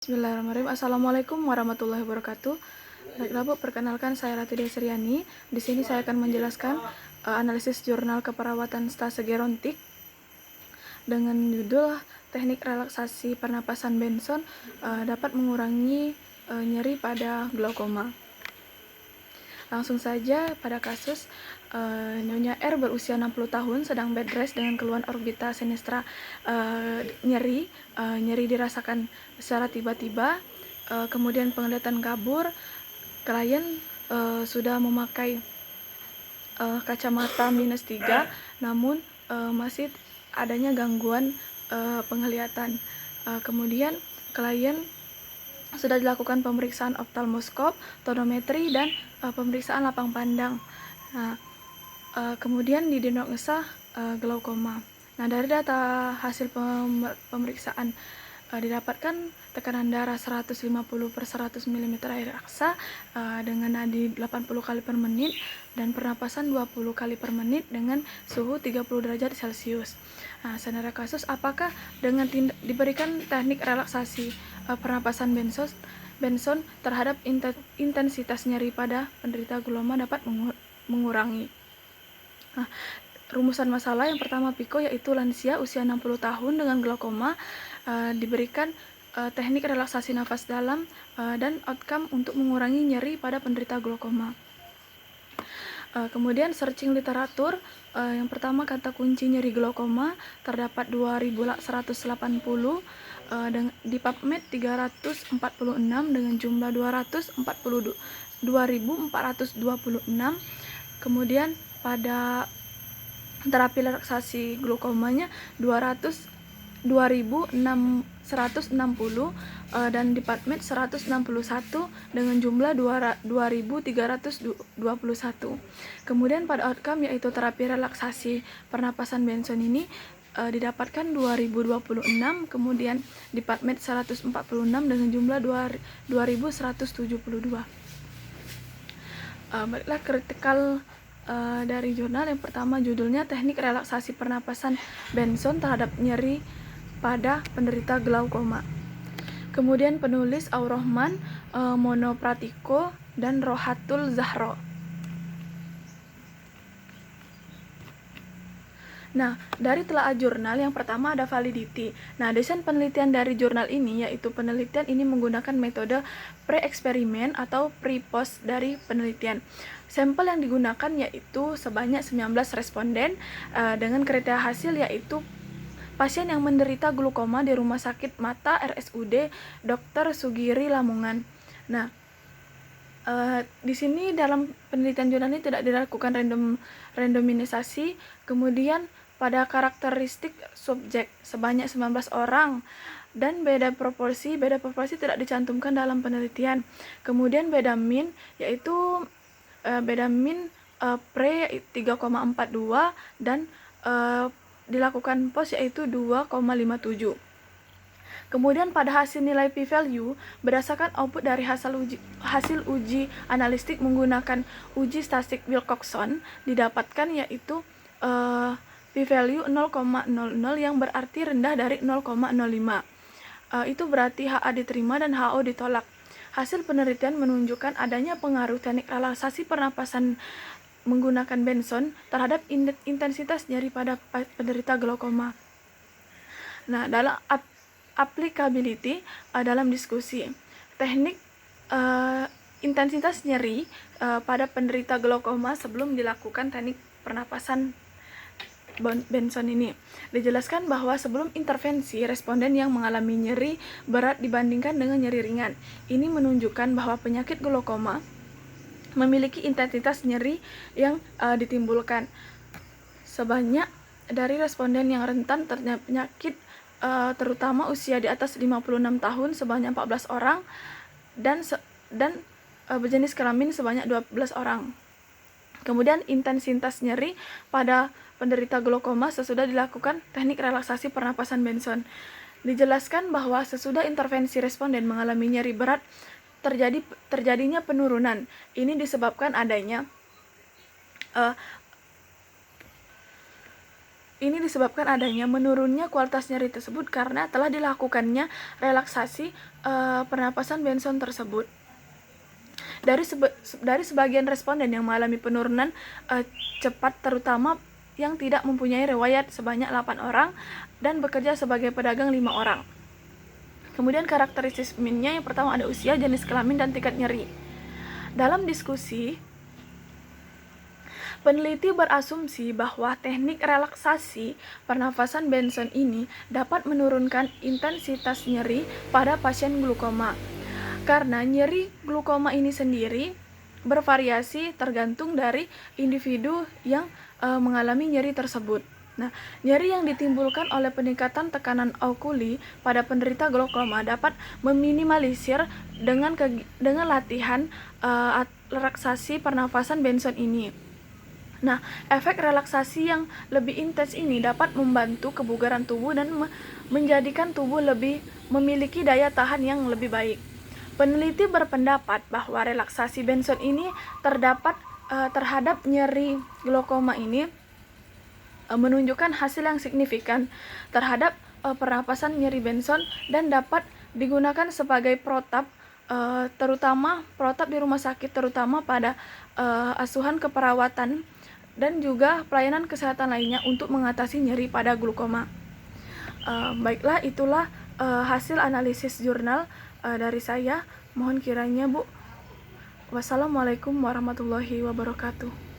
Bismillahirrahmanirrahim. Assalamualaikum warahmatullahi wabarakatuh. Baiklah Bu, perkenalkan saya Rati Desriani. Di sini saya akan menjelaskan analisis jurnal keperawatan stase gerontik dengan judul teknik relaksasi pernapasan Benson dapat mengurangi nyeri pada glaukoma. Langsung saja pada kasus Nyonya R berusia 60 tahun sedang bed rest dengan keluhan orbita sinistra nyeri dirasakan secara tiba-tiba, kemudian penglihatan kabur. Klien sudah memakai kacamata -3, namun masih adanya gangguan penglihatan. Kemudian klien sudah dilakukan pemeriksaan oftalmoskop, tonometri, dan pemeriksaan lapang pandang. Nah, kemudian didiagnosa glaukoma. Nah, dari data hasil pemeriksaan didapatkan tekanan darah 150/100 mm air aksa dengan nadi 80 kali per menit dan pernapasan 20 kali per menit dengan suhu 30 derajat Celcius. Nah, scenario kasus, apakah dengan diberikan teknik relaksasi pernapasan Benson terhadap intensitas nyeri pada penderita glaukoma dapat mengurangi. Nah, rumusan masalah yang pertama Pico, yaitu lansia usia 60 tahun dengan glaukoma diberikan teknik relaksasi nafas dalam dan outcome untuk mengurangi nyeri pada penderita glaukoma. Kemudian searching literatur, yang pertama kata kunci nyeri glaukoma terdapat 2180 di PubMed 346 dengan jumlah 2426. Kemudian pada terapi relaksasi glaukomanya 2660 dan di PubMed 161 dengan jumlah 2321. Kemudian pada outcome, yaitu terapi relaksasi pernapasan Benson ini didapatkan 2026, kemudian di PubMed 146 dengan jumlah 2172. Baiklah, kritikal dari jurnal. Yang pertama judulnya teknik relaksasi pernapasan Benson terhadap nyeri pada penderita glaukoma. Kemudian penulis Aurohman Monopratiko dan Rohatul Zahro. Nah, dari telaah jurnal yang pertama ada validity. Nah, desain penelitian dari jurnal ini yaitu penelitian ini menggunakan metode pre-eksperimen atau pre-post dari penelitian. Sampel yang digunakan yaitu sebanyak 19 responden dengan kriteria hasil yaitu pasien yang menderita glaukoma di Rumah Sakit Mata RSUD Dr. Sugiri Lamongan. Nah, di sini dalam penelitian jurnal ini tidak dilakukan randomisasi. Kemudian pada karakteristik subjek sebanyak 19 orang dan beda proporsi tidak dicantumkan dalam penelitian. Kemudian beda min yaitu beda min pre 3,42 dan dilakukan post yaitu 2,57. Kemudian pada hasil nilai p-value berdasarkan output dari hasil uji analitik menggunakan uji statistik Wilcoxon didapatkan yaitu p-value 0,00 yang berarti rendah dari 0,05. Itu berarti HA diterima dan HO ditolak. Hasil penelitian menunjukkan adanya pengaruh teknik relaksasi pernapasan menggunakan Benson terhadap intensitas nyeri pada penderita glaukoma. Nah, dalam applicability dalam diskusi teknik intensitas nyeri pada penderita glaukoma sebelum dilakukan teknik pernapasan Benson ini dijelaskan bahwa sebelum intervensi responden yang mengalami nyeri berat dibandingkan dengan nyeri ringan. Ini menunjukkan bahwa penyakit glaukoma memiliki intensitas nyeri yang ditimbulkan. Sebanyak dari responden yang rentan terhadap penyakit terutama usia di atas 56 tahun sebanyak 14 orang dan berjenis kelamin sebanyak 12 orang. Kemudian intensitas nyeri pada penderita glaukoma sesudah dilakukan teknik relaksasi pernapasan Benson. Dijelaskan bahwa sesudah intervensi responden mengalami nyeri berat terjadinya penurunan. Ini disebabkan adanya Ini disebabkan adanya menurunnya kualitas nyeri tersebut karena telah dilakukannya relaksasi pernapasan Benson tersebut. Dari sebagian responden yang mengalami penurunan cepat, terutama yang tidak mempunyai riwayat, sebanyak 8 orang, dan bekerja sebagai pedagang 5 orang. Kemudian karakteristik minnya yang pertama ada usia, jenis kelamin, dan tingkat nyeri. Dalam diskusi, peneliti berasumsi bahwa teknik relaksasi pernafasan Benson ini dapat menurunkan intensitas nyeri pada pasien glukoma. Karena nyeri glukoma ini sendiri bervariasi tergantung dari individu yang mengalami nyeri tersebut. Nah, nyeri yang ditimbulkan oleh peningkatan tekanan okuli pada penderita glaukoma dapat meminimalisir dengan latihan relaksasi pernafasan Benson ini. Nah, efek relaksasi yang lebih intens ini dapat membantu kebugaran tubuh dan menjadikan tubuh lebih memiliki daya tahan yang lebih baik. Peneliti berpendapat bahwa relaksasi Benson ini terhadap nyeri glaukoma ini menunjukkan hasil yang signifikan terhadap pernapasan nyeri Benson dan dapat digunakan sebagai protap, terutama protap di rumah sakit, terutama pada asuhan keperawatan dan juga pelayanan kesehatan lainnya untuk mengatasi nyeri pada glukoma. Baiklah, itulah hasil analisis jurnal dari saya. Mohon kiranya Bu. Wassalamualaikum warahmatullahi wabarakatuh.